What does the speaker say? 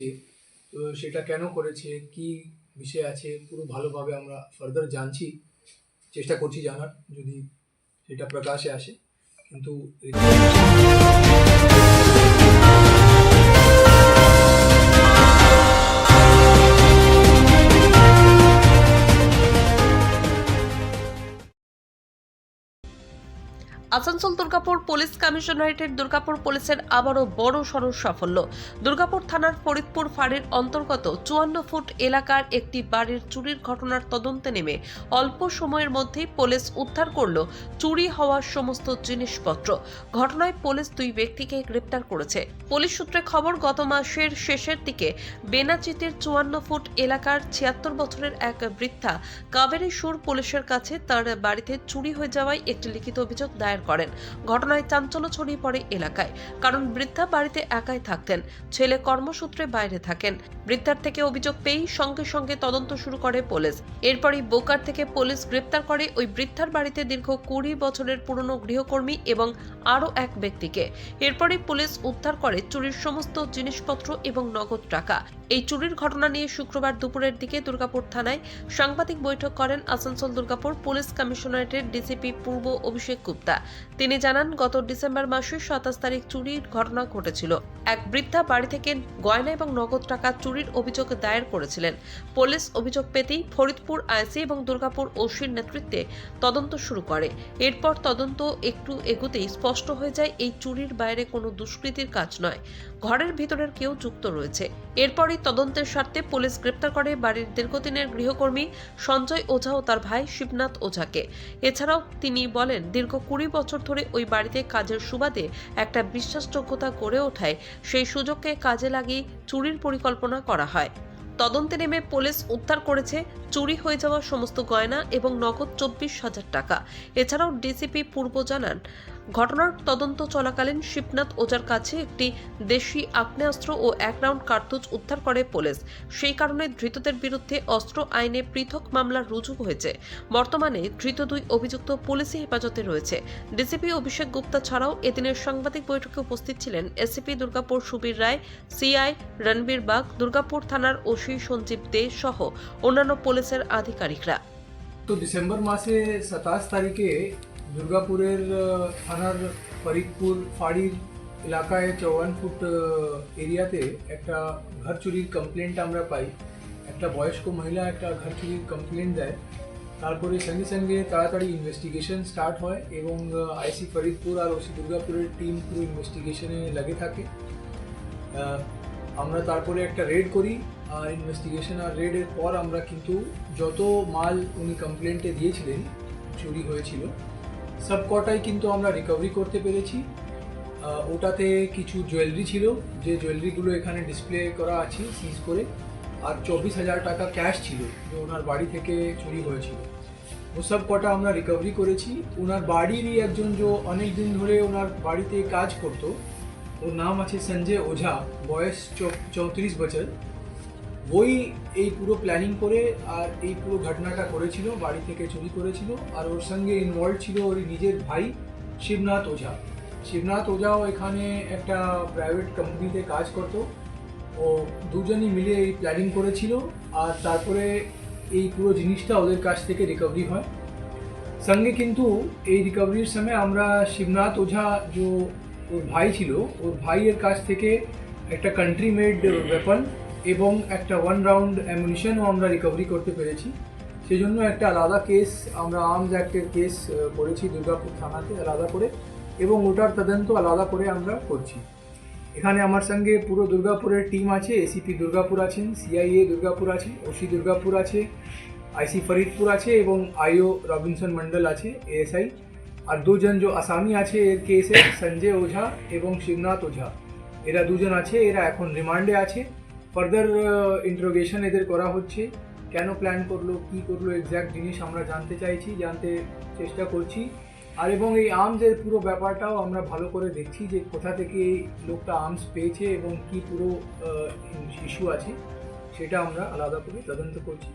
তো সেটা কেন করেছে, কি বিষয় আছে, পুরো ভালোভাবে আমরা ফার্দার জানছি, চেষ্টা করছি জানার, যদি সেটা প্রকাশে আসে। কিন্তু আসানসোল দুর্গাপুর পুলিশ কমিশনারেটের দুর্গাপুর পুলিশের আবারও বড় সড় সাফল্য। দুর্গাপুর থানার ফরিদপুর ফাঁড়ির অন্তর্গত 54 ফুট এলাকার একটি বাড়ির চুরির ঘটনার তদন্তে নেমে অল্প সময়ের মধ্যেই পুলিশ উদ্ধার করল চুরি হওয়ার সমস্ত জিনিসপত্র। ঘটনায় পুলিশ 2 ব্যক্তিকে গ্রেপ্তার করেছে। পুলিশ সূত্রে খবর, গত মাসের শেষের দিকে বেনাচিতের 54 ফুট এলাকার 76 বছরের এক বৃদ্ধা কাবেরী সুর পুলিশের কাছে তার বাড়িতে চুরি হয়ে যাওয়ায় একটি লিখিত অভিযোগ দায়ের করেন। ঘটনায় চাঞ্চল্য ছড়িয়ে পড়ে এলাকায়, কারণ বৃদ্ধা বাড়িতে একাই থাকতেন, ছেলে কর্মসূত্রে বাইরে থাকেন। বৃদ্ধার থেকে অভিযোগ পেয়েই সঙ্গে সঙ্গে তদন্ত শুরু করে পুলিশ। এরপরই বোকার থেকে পুলিশ গ্রেপ্তার করে ওই বৃদ্ধার বাড়িতে দীর্ঘ 20 বছরের পুরনো গৃহকর্মী এবং আরও এক ব্যক্তিকে। এরপরই পুলিশ উদ্ধার করে চুরির সমস্ত জিনিসপত্র এবং নগদ টাকা। এই চুরির ঘটনা নিয়ে শুক্রবার দুপুরের দিকে দুর্গাপুর থানায় সাংবাদিক বৈঠক করেন আসানসোল দুর্গাপুর পুলিশ কমিশনারেটের ডিসিপি পূর্ব অভিষেক গুপ্তা। তিনি জানান, গত ডিসেম্বর মাসের 27 তারিখ চুরির ঘটনা ঘটেছিল। এক বৃদ্ধা বাড়ি থেকে গয়না এবং নগদ টাকা চুরির অভিযোগ দায়ের করেছিলেন। পুলিশ অভিযোগ পেতেই ফরিদপুর আইসি এবং দুর্গাপুর ওসির নেতৃত্বে তদন্ত শুরু করে। এরপর তদন্ত একটু এগোতেই স্পষ্ট হয়ে যায় এই চুরির বাইরে কোনো দুষ্কৃতির কাজ নয়, ঘরের ভিতরের কেউ যুক্ত রয়েছে। এরপরই তদন্তের স্বার্থে পুলিশ গ্রেপ্তার করে বাড়ির দীর্ঘদিনের গৃহকর্মী সঞ্জয় ওঝা ও তার ভাই শিবনাথ ওঝাকে। এছাড়াও তিনি বলেন, দীর্ঘ 20 বছর ধরে ওই বাড়িতে কাজের সুবাদে একটা বিশ্বাসযোগ্যতা গড়ে ওঠায় সেই সুযোগকে কাজে লাগিয়ে চুরির পরিকল্পনা করা হয়। তদন্তে নেমে পুলিশ উদ্ধার করেছে চুরি হয়ে যাওয়া সমস্ত গয়না এবং নগদ 24,000 টাকা। এছাড়াও ডিসিপি পূর্ব জানান, ঘটনার তদন্ত চলাকালীন শিবনাথ ওঝার কাছে একটি দেশি আগ্নেয়াস্ত্র ও 1 রাউন্ড কার্তুজ উদ্ধার করে পুলিশ। সেই কারণে ধৃতদের বিরুদ্ধে অস্ত্র আইনে পৃথক মামলা রুজু হয়েছে। বর্তমানে ধৃত 2 অভিযুক্ত পুলিশি হেফাজতে রয়েছে। ডিসিপি অভিষেক গুপ্তা ছাড়াও এদিনের সাংবাদিক বৈঠকে উপস্থিত ছিলেন এসিপি দুর্গাপুর সুবীর রায়, সিআই রণবীর বাগ, দুর্গাপুর থানার ওসি সঞ্জীব দে সহ অন্যান্য পুলিশের আধিকারিকরা। তো ডিসেম্বর মাসে 27 তারিখে দুর্গাপুরের থানার ফরিদপুর ফাঁড়ির এলাকায় 54 ফুট এরিয়াতে একটা ঘর চুরির কমপ্লেন্ট আমরা পাই। একটা বয়স্ক মহিলা একটা ঘর চুরির কমপ্লেন্ট দেয়। তারপরে সঙ্গে সঙ্গে তাড়াতাড়ি ইনভেস্টিগেশন স্টার্ট হয় এবং আইসি ফরিদপুর আর ওসি দুর্গাপুরের টিম পুরো ইনভেস্টিগেশনে লেগে থাকে। আমরা তারপরে একটা রেড করি, আর ইনভেস্টিগেশন আর রেডের পর আমরা কিন্তু যত মাল উনি কমপ্লেন্টে দিয়েছিলেন চুরি হয়েছিল সব কটাই কিন্তু আমরা রিকভারি করতে পেরেছি। ওটাতে কিছু জুয়েলারি ছিল, যে জুয়েলারিগুলো এখানে ডিসপ্লে করা আছে সিজ করে, আর 24,000 টাকা ক্যাশ ছিল যে ওনার বাড়ি থেকে চুরি হয়েছিল। ও সব কটা আমরা রিকভারি করেছি। ওনার বাড়িরই একজন যে অনেক দিন ধরে ওনার বাড়িতে কাজ করতো, ওর নাম আছে সঞ্জয় ওঝা, বয়স 34 বছর। ওই এই পুরো প্ল্যানিং করে আর এই পুরো ঘটনাটা করেছিল, বাড়ি থেকে চুরি করেছিল। আর ওর সঙ্গে ইনভলভ ছিল ওর নিজের ভাই শিবনাথ ওঝা। শিবনাথ ওঝাও এখানে একটা প্রাইভেট কোম্পানিতে কাজ করতো। ও দুজনই মিলে এই প্ল্যানিং করেছিল, আর তারপরে এই পুরো জিনিসটা ওদের কাছ থেকে রিকভারি হয়। সঙ্গে কিন্তু এই রিকভারির সময় আমরা শিবনাথ ওঝা যে ওর ভাই ছিল, ওর ভাইয়ের কাছ থেকে একটা কান্ট্রি মেড ওয়েপন এবং একটা 1 রাউন্ড অ্যামুনিশনও আমরা রিকভারি করতে পেরেছি। সেজন্য একটা আলাদা কেস আমরা আর্মস অ্যাক্টের কেস করেছি দুর্গাপুর থানাতে আলাদা করে, এবং ওটার তদন্ত আলাদা করে আমরা করছি। এখানে আমার সঙ্গে পুরো দুর্গাপুরের টিম আছে। এসিপি দুর্গাপুর আছেন, সিআইএ দুর্গাপুর আছে, ওসি দুর্গাপুর আছে, আইসি ফরিদপুর আছে এবং আইও রবিনসন মন্ডল আছে এএসআই। আর দুজন যে আসামি আছে এর কেসে, সঞ্জয় ওঝা এবং শিবনাথ ওঝা, এরা দুজন আছে। এরা এখন রিমান্ডে আছে। ফার্দার ইন্টারোগেশন এদের করা হচ্ছে। কেন প্ল্যান করলো, কী করলো, এক্স্যাক্ট জিনিস আমরা জানতে চেষ্টা করছি। আর এবং এই আর্মসের পুরো ব্যাপারটাও আমরা ভালো করে দেখছি, যে কোথা থেকে এই লোকটা আর্মস পেয়েছে এবং কী পুরো ইস্যু আছে, সেটা আমরা আলাদা করে তদন্ত করছি।